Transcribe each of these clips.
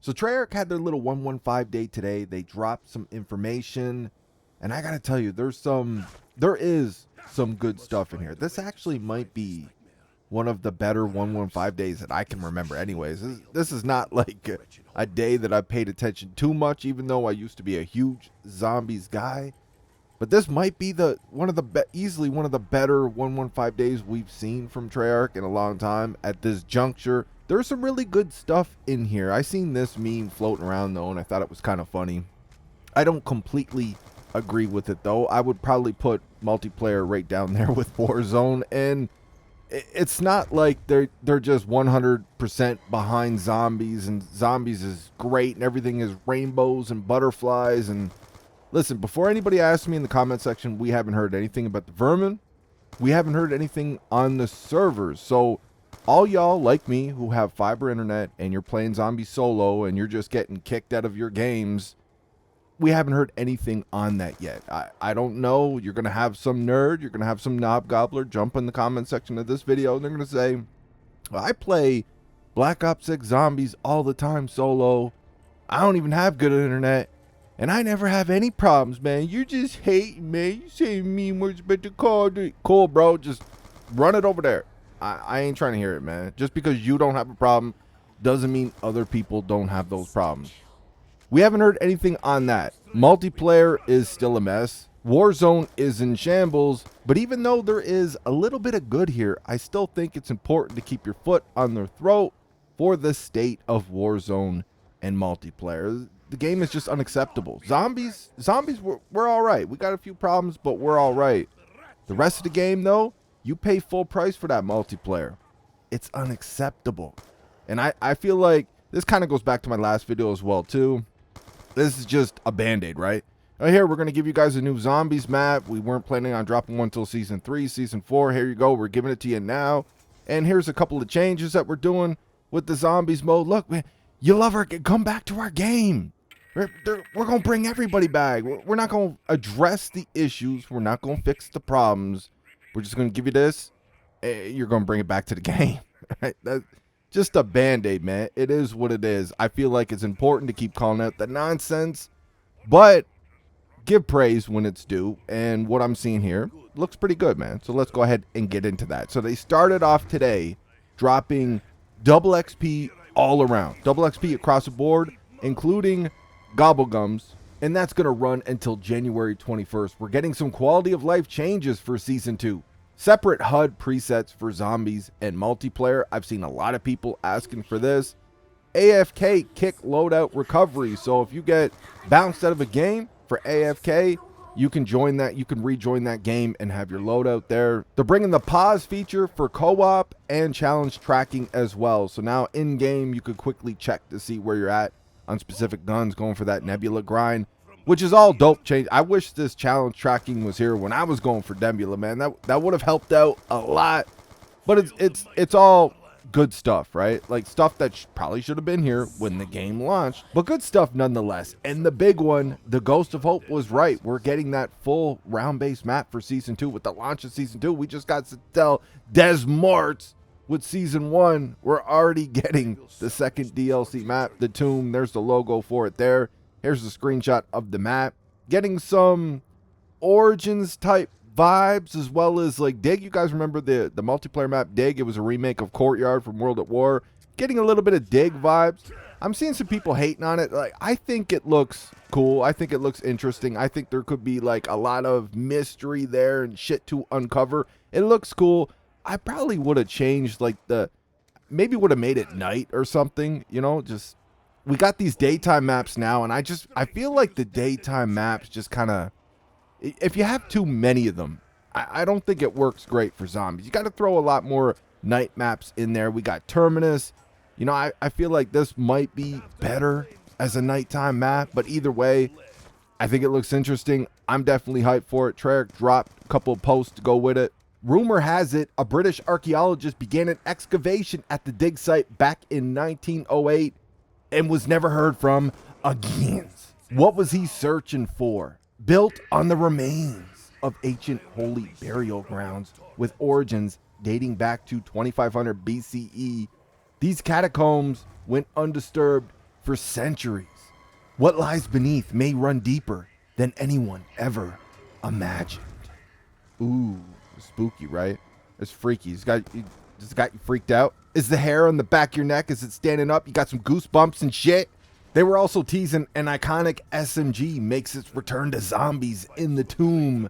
So Treyarch had their little 115 day today. They dropped some information, and I gotta tell you, there is some good stuff in here. This actually might be one of the better 115 days that I can remember anyways. This is not like a day that I paid attention too much, even though I used to be a huge zombies guy. But this might be easily one of the better 115 days we've seen from Treyarch in a long time at this juncture. There's some really good stuff in here. I seen this meme floating around though, and I thought it was kind of funny. I don't completely agree with it though. I would probably put multiplayer right down there with Warzone, and it's not like they're just 100% behind zombies, and zombies is great and everything is rainbows and butterflies. And listen, before anybody asks me in the comment section, we haven't heard anything about the vermin. We haven't heard anything on the servers. So all y'all like me who have fiber internet and you're playing zombie solo and you're just getting kicked out of your games, we haven't heard anything on that yet. I don't know. You're going to have some nerd, you're going to have some knob gobbler jump in the comment section of this video, and they're going to say, well, I play Black Ops 6 zombies all the time solo. I don't even have good internet, and I never have any problems, man. You're just hating, man. You saying mean words about the call. Cool, bro. Just run it over there. I ain't trying to hear it, man. Just because you don't have a problem doesn't mean other people don't have those problems. We haven't heard anything on that. Multiplayer is still a mess. Warzone is in shambles. But even though there is a little bit of good here, I still think it's important to keep your foot on their throat for the state of Warzone and multiplayer. The game is just unacceptable. Zombies, we're all right. We got a few problems, but we're all right. The rest of the game, though, you pay full price for that multiplayer. It's unacceptable. And I feel like this kind of goes back to my last video as well, too. This is just a band-aid, right? Right here, we're going to give you guys a new zombies map. We weren't planning on dropping one until Season 3, Season 4. Here you go. We're giving it to you now. And here's a couple of changes that we're doing with the zombies mode. Look, man, you love our game. Come back to our game. We're going to bring everybody back. We're not going to address the issues. We're not going to fix the problems. We're just going to give you this. You're going to bring it back to the game. Right? That's just a band-aid, man. It is what it is. I feel like it's important to keep calling out the nonsense, but give praise when it's due. And what I'm seeing here looks pretty good, man. So let's go ahead and get into that. So they started off today dropping double XP all around. Double XP across the board, including Gobblegums. And that's going to run until January 21st. We're getting some quality of life changes for Season 2. Separate HUD presets for zombies and multiplayer. I've seen a lot of people asking for this. AFK kick loadout recovery. So if you get bounced out of a game for AFK, you can join that. You can rejoin that game and have your loadout there. They're bringing the pause feature for co-op and challenge tracking as well. So now in game, you could quickly check to see where you're at on specific guns, going for that Nebula grind, which is all dope change. I wish this challenge tracking was here when I was going for Nebula, man. That would have helped out a lot. But it's all good stuff, right? Like stuff that probably should have been here when the game launched, but good stuff nonetheless. And the big one, the Ghost of Hope was right. We're getting that full round-based map for Season 2 with the launch of Season 2. We just got to tell Des Morts with Season 1. We're already getting the second DLC map, the Tomb. There's the logo for it there. Here's a screenshot of the map. Getting some Origins type vibes as well as like Dig. You guys remember the multiplayer map Dig? It was a remake of Courtyard from World at War. Getting a little bit of Dig vibes. I'm seeing some people hating on it. Like, I think it looks cool. I think it looks interesting. I think there could be like a lot of mystery there and shit to uncover. It looks cool. I probably would have changed like maybe would have made it night or something, you know, just we got these daytime maps now, and I feel like the daytime maps just kind of, if you have too many of them, I don't think it works great for zombies. You got to throw a lot more night maps in there. We got Terminus. You know, I feel like this might be better as a nighttime map, but either way, I think it looks interesting. I'm definitely hyped for it. Treyarch dropped a couple of posts to go with it. Rumor has it a British archaeologist began an excavation at the dig site back in 1908 and was never heard from again. What was he searching for? Built on the remains of ancient holy burial grounds with origins dating back to 2500 BCE, these catacombs went undisturbed for centuries. What lies beneath may run deeper than anyone ever imagined. Ooh, spooky, right? It's freaky. It's got you freaked out. Is the hair on the back of your neck, is it standing up? You got some goosebumps and shit? They were also teasing an iconic SMG makes its return to zombies in the tomb.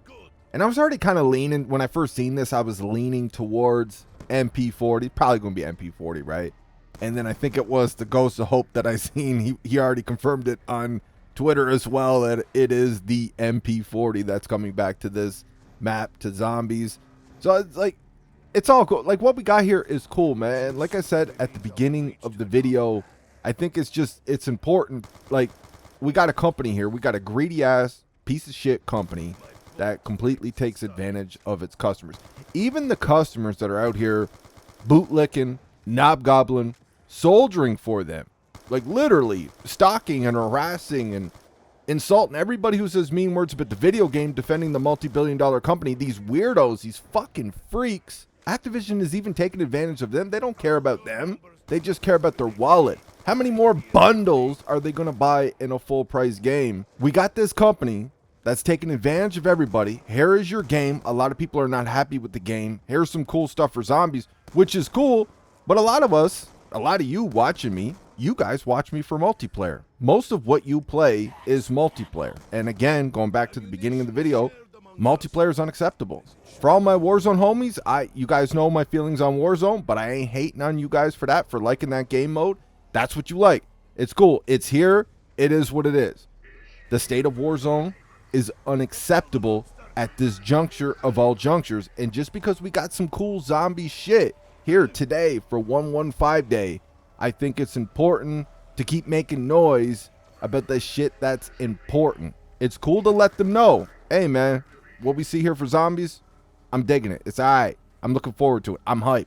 And I was already kind of leaning, when I first seen this, I was leaning towards MP40. Probably going to be MP40, right? And then I think it was the Ghost of Hope that I seen. He already confirmed it on Twitter as well, that it is the MP40 that's coming back to this map, to zombies. So it's like, it's all cool. Like, what we got here is cool, man. Like I said at the beginning of the video, I think it's important. Like, we got a company here. We got a greedy ass piece of shit company that completely takes advantage of its customers. Even the customers that are out here bootlicking, knob-gobbling, soldiering for them. Like, literally stalking and harassing and insulting everybody who says mean words about the video game, defending the multi-billion-dollar company. These weirdos, these fucking freaks. Activision is even taking advantage of them. They don't care about them. They just care about their wallet. How many more bundles are they going to buy in a full-price game? We got this company that's taking advantage of everybody. Here is your game. A lot of people are not happy with the game. Here's some cool stuff for zombies, which is cool. But a lot of us, a lot of you watching me, you guys watch me for multiplayer. Most of what you play is multiplayer. And again, going back to the beginning of the video, multiplayer is unacceptable. For all my Warzone homies, you guys know my feelings on Warzone, but I ain't hating on you guys for that, for liking that game mode. That's what you like. It's cool. It's here. It is what it is. The state of Warzone is unacceptable at this juncture of all junctures. And just because we got some cool zombie shit here today for 115 day, I think it's important to keep making noise about the shit that's important. It's cool to let them know, hey man, what we see here for zombies, I'm digging it. It's all right. I'm looking forward to it. I'm hyped.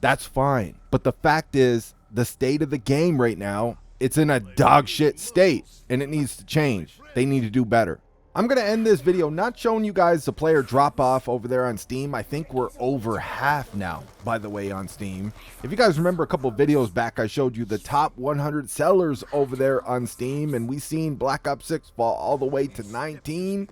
That's fine. But the fact is, the state of the game right now, it's in a dog shit state, and it needs to change. They need to do better. I'm going to end this video not showing you guys the player drop off over there on Steam. I think we're over half now, by the way, on Steam. If you guys remember a couple videos back, I showed you the top 100 sellers over there on Steam, and we seen Black Ops 6 fall all the way to 19,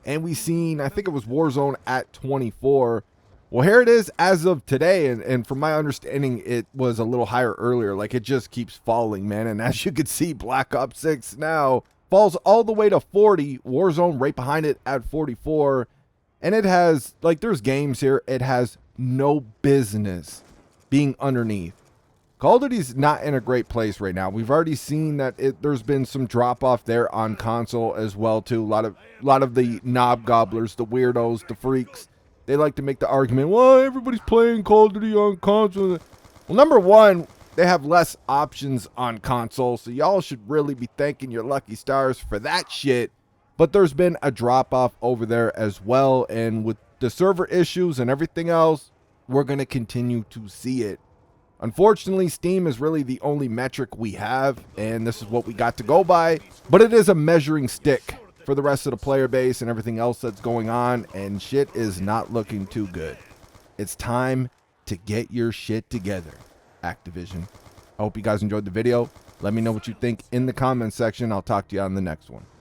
and we seen, I think it was Warzone at 24. Well, here it is as of today, and from my understanding, it was a little higher earlier. Like, it just keeps falling, man, and as you can see, Black Ops 6 now falls all the way to 40, Warzone right behind it at 44, and it has, like, there's games here, it has no business being underneath. Call of Duty's not in a great place right now. We've already seen that there's been some drop-off there on console as well, too. A lot of the knob gobblers, the weirdos, the freaks, they like to make the argument, well, everybody's playing Call of Duty on console. Well, number one, they have less options on console, so y'all should really be thanking your lucky stars for that shit. But there's been a drop-off over there as well, and with the server issues and everything else, we're going to continue to see it. Unfortunately, Steam is really the only metric we have, and this is what we got to go by. But it is a measuring stick for the rest of the player base and everything else that's going on, and shit is not looking too good. It's time to get your shit together, Activision. I hope you guys enjoyed the video. Let me know what you think in the comments section. I'll talk to you on the next one.